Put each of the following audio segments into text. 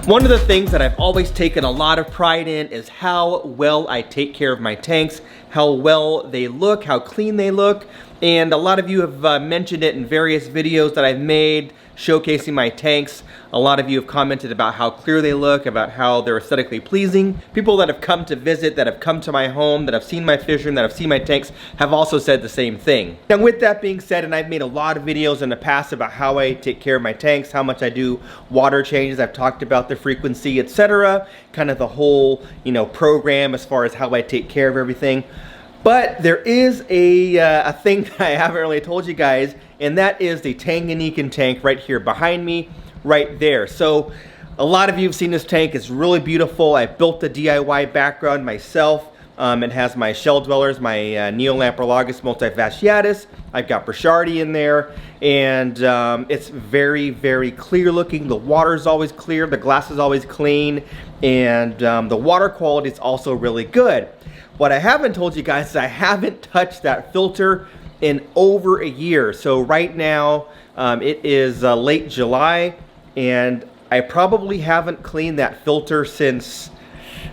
One of the things that I've always taken a lot of pride in is how well I take care of my tanks, how well they look, how clean they look. And a lot of you have mentioned it in various videos that I've made showcasing my tanks. A lot of you have commented about how clear they look, about how they're aesthetically pleasing. People that have come to visit, that have come to my home, that have seen my fish room, that have seen my tanks, have also said the same thing. Now with that being said, and I've made a lot of videos in the past about how I take care of my tanks, how much I do water changes, I've talked about the frequency, etc. Kind of the whole, program as far as how I take care of everything. But there is a thing that I haven't really told you guys, and that is the Tanganyikan tank right here behind me, right there. So a lot of you have seen this tank. It's really beautiful. I built the DIY background myself. It has my shell dwellers, my Neolamprologus multifasciatus. I've got Burchardi in there, and it's very, very clear looking. The water is always clear, the glass is always clean, and the water quality is also really good. What I haven't told you guys is I haven't touched that filter in over a year. So right now it is late July, and I probably haven't cleaned that filter since,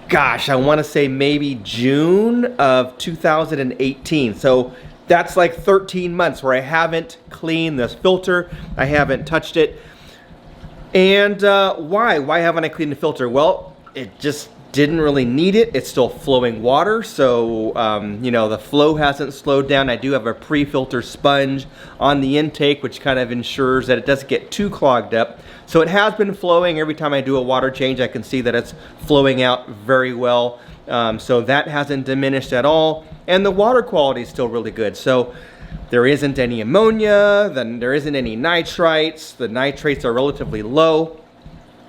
gosh, I want to say maybe June of 2018. So that's like 13 months where I haven't cleaned this filter. I haven't touched it. And why? Why haven't I cleaned the filter? Well, it just didn't really need it. It's still flowing water, so the flow hasn't slowed down. I do have a pre-filter sponge on the intake, which kind of ensures that it doesn't get too clogged up. So it has been flowing. Every time I do a water change, I can see that it's flowing out very well. So that hasn't diminished at all, and the water quality is still really good. So there isn't any ammonia, then there isn't any nitrites. The nitrates are relatively low.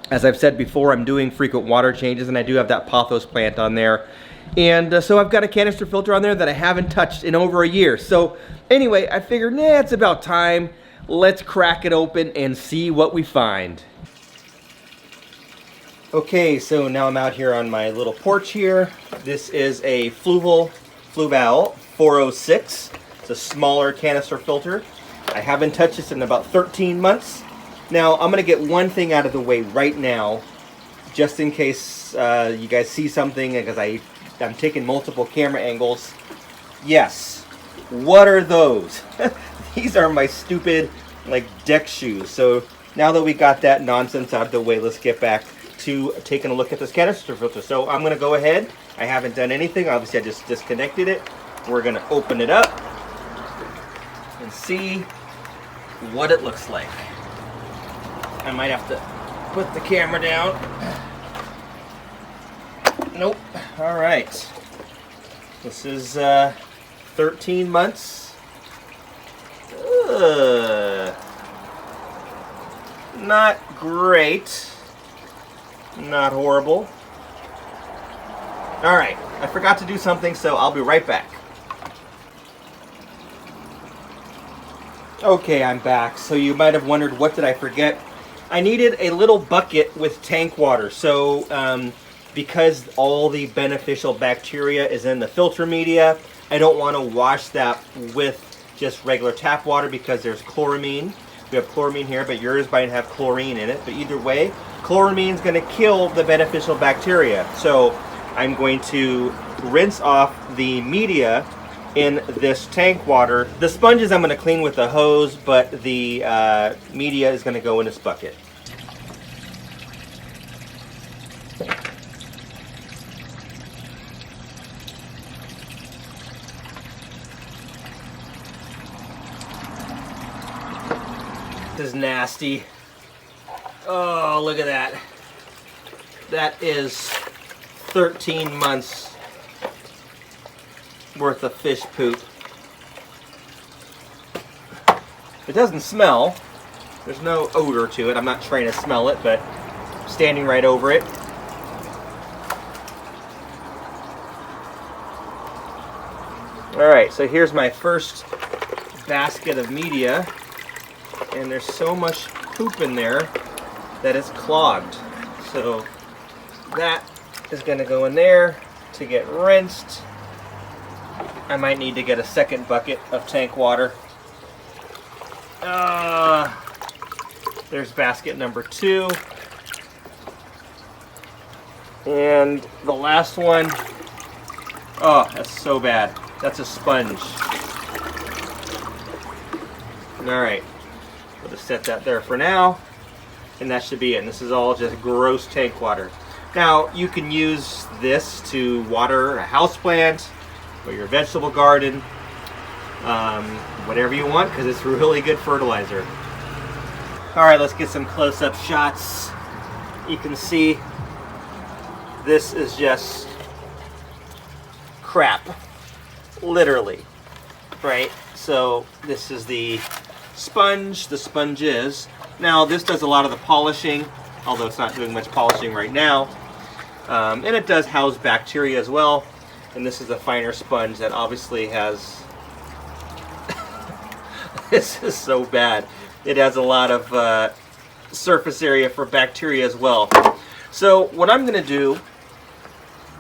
As I've said before, I'm doing frequent water changes, and I do have that pothos plant on there. And so I've got a canister filter on there that I haven't touched in over a year. So anyway, I figured, it's about time. Let's crack it open and see what we find. Okay, so now I'm out here on my little porch here. This is a Fluval 406. It's a smaller canister filter. I haven't touched this in about 13 months. Now, I'm going to get one thing out of the way right now, just in case you guys see something, because I'm taking multiple camera angles. Yes, what are those? These are my stupid, deck shoes. So now that we got that nonsense out of the way, let's get back to taking a look at this canister filter. So I'm going to go ahead. I haven't done anything. Obviously, I just disconnected it. We're going to open it up and see what it looks like. I might have to put the camera down. Nope. All right. This is 13 months. Not great. Not horrible. All right. I forgot to do something, so I'll be right back. Okay, I'm back. So you might have wondered, what did I forget? I needed a little bucket with tank water. So because all the beneficial bacteria is in the filter media, I don't want to wash that with just regular tap water because there's chloramine. We have chloramine here, but yours might have chlorine in it. But either way, chloramine is going to kill the beneficial bacteria. So I'm going to rinse off the media in this tank water. The sponges I'm going to clean with a hose, but the media is going to go in this bucket. This is nasty. Oh, look at that. That is 13 months worth of fish poop. It doesn't smell. There's no odor to it. I'm not trying to smell it, but I'm standing right over it. Alright, so here's my first basket of media, and there's so much poop in there that it's clogged. So that is going to go in there to get rinsed. I might need to get a second bucket of tank water. There's basket number 2. And the last one, oh, that's so bad. That's a sponge. All right, we'll just set that there for now, and that should be it. And this is all just gross tank water. Now, you can use this to water a houseplant or your vegetable garden, whatever you want, because it's really good fertilizer. All right, let's get some close-up shots. You can see this is just crap, literally, right? So this is the sponge. The sponge is. Now this does a lot of the polishing, although it's not doing much polishing right now. And it does house bacteria as well. And this is a finer sponge that obviously has, this is so bad. It has a lot of surface area for bacteria as well. So what I'm going to do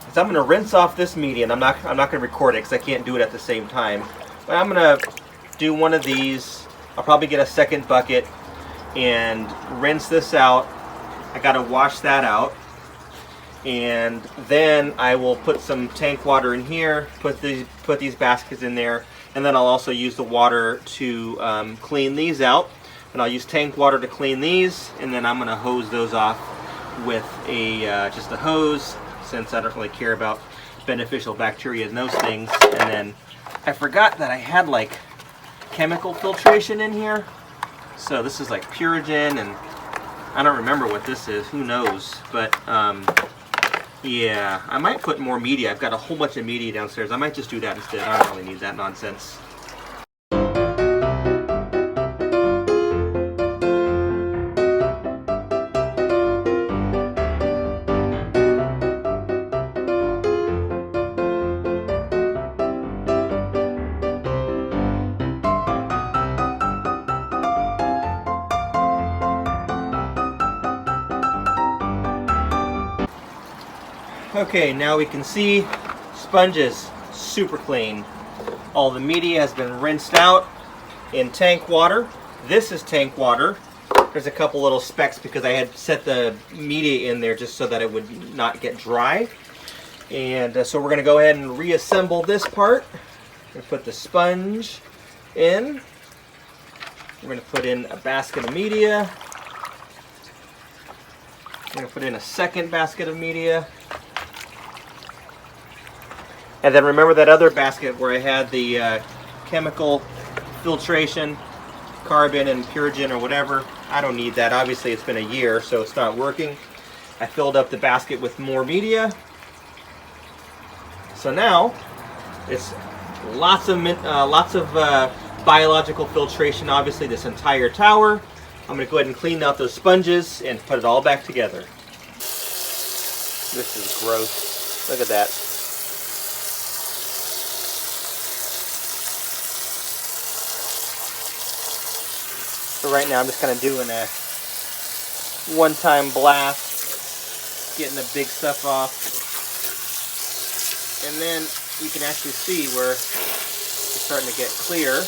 is I'm going to rinse off this media, and I'm not going to record it because I can't do it at the same time. But I'm going to do one of these. I'll probably get a second bucket and rinse this out. I got to wash that out. And then I will put some tank water in here, put these baskets in there, and then I'll also use the water to clean these out. And I'll use tank water to clean these, and then I'm going to hose those off with a just a hose, since I don't really care about beneficial bacteria in those things. And then I forgot that I had like chemical filtration in here. So this is like Purigen, and I don't remember what this is. Who knows? But yeah, I might put more media. I've got a whole bunch of media downstairs. I might just do that instead. I don't really need that nonsense. Okay, now we can see sponge is super clean. All the media has been rinsed out in tank water. This is tank water. There's a couple little specks because I had set the media in there just so that it would not get dry. And so we're going to go ahead and reassemble this part. We're going to put the sponge in. We're going to put in a basket of media. We're going to put in a second basket of media. And then remember that other basket where I had the chemical filtration, carbon and Purigen or whatever. I don't need that. Obviously it's been a year, so it's not working. I filled up the basket with more media. So now it's lots of biological filtration, obviously, this entire tower. I'm going to go ahead and clean out those sponges and put it all back together. This is gross. Look at that. So right now I'm just kind of doing a one-time blast, getting the big stuff off. And then you can actually see where it's starting to get clear.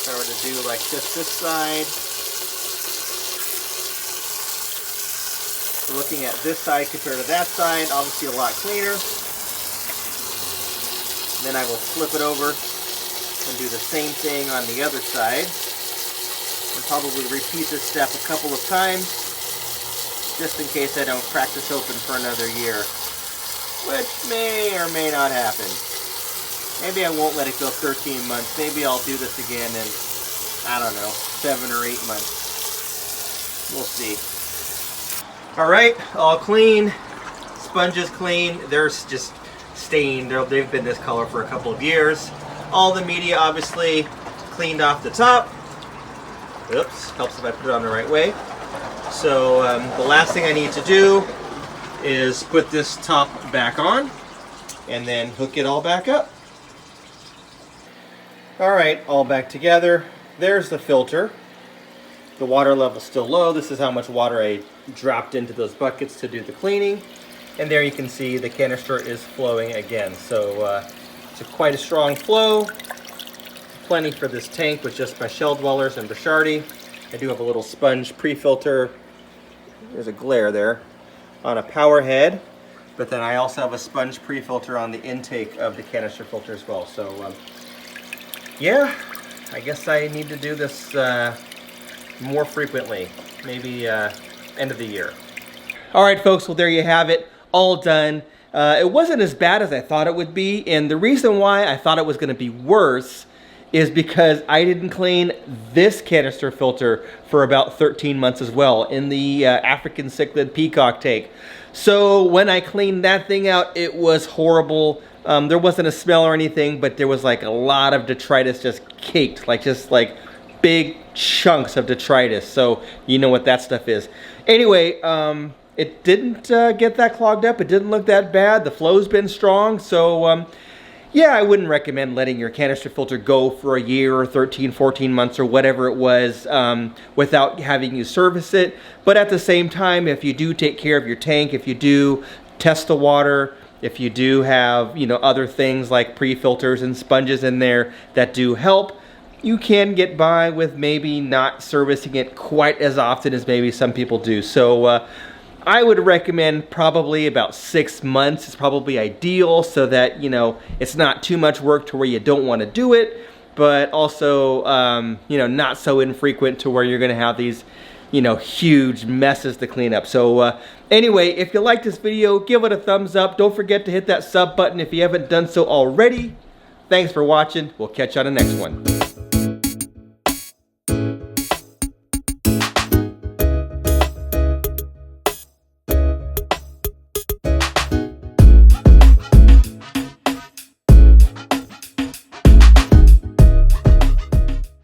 If I were to do like this side. Looking at this side compared to that side, obviously a lot cleaner. Then I will flip it over and do the same thing on the other side. And probably repeat this step a couple of times, just in case I don't crack this open for another year, which may or may not happen. Maybe I won't let it go 13 months. Maybe I'll do this again in, I don't know, 7 or 8 months. We'll see. All right, all clean. Sponge is clean. They're just stained. They've been this color for a couple of years. All the media obviously cleaned off the top. Oops, helps if I put it on the right way. So the last thing I need to do is put this top back on and then hook it all back up. All right, all back together. There's the filter. The water level's still low. This is how much water I dropped into those buckets to do the cleaning. And there you can see the canister is flowing again. So it's quite a strong flow. Plenty for this tank with just my shell dwellers and Bishardi. I do have a little sponge pre-filter. There's a glare there. on a power head, but then I also have a sponge pre-filter on the intake of the canister filter as well. So yeah, I guess I need to do this more frequently, maybe end of the year. All right, folks, well, there you have it, all done. It wasn't as bad as I thought it would be, and the reason why I thought it was gonna be worse is because I didn't clean this canister filter for about 13 months as well in the African cichlid peacock tank. So when I cleaned that thing out, it was horrible. There wasn't a smell or anything, but there was like a lot of detritus just caked, just like big chunks of detritus. So you know what that stuff is. Anyway, it didn't get that clogged up. It didn't look that bad. The flow's been strong. So yeah, I wouldn't recommend letting your canister filter go for a year or 13, 14 months or whatever it was without having you service it. But at the same time, if you do take care of your tank, if you do test the water, if you do have, you know, other things like pre-filters and sponges in there that do help, you can get by with maybe not servicing it quite as often as maybe some people do. So I would recommend probably about 6 months is probably ideal, so that, you know, it's not too much work to where you don't want to do it, but also, you know, not so infrequent to where you're going to have these, you know, huge messes to clean up. So anyway, if you like this video, give it a thumbs up. Don't forget to hit that sub button if you haven't done so already. Thanks for watching. We'll catch you on the next one.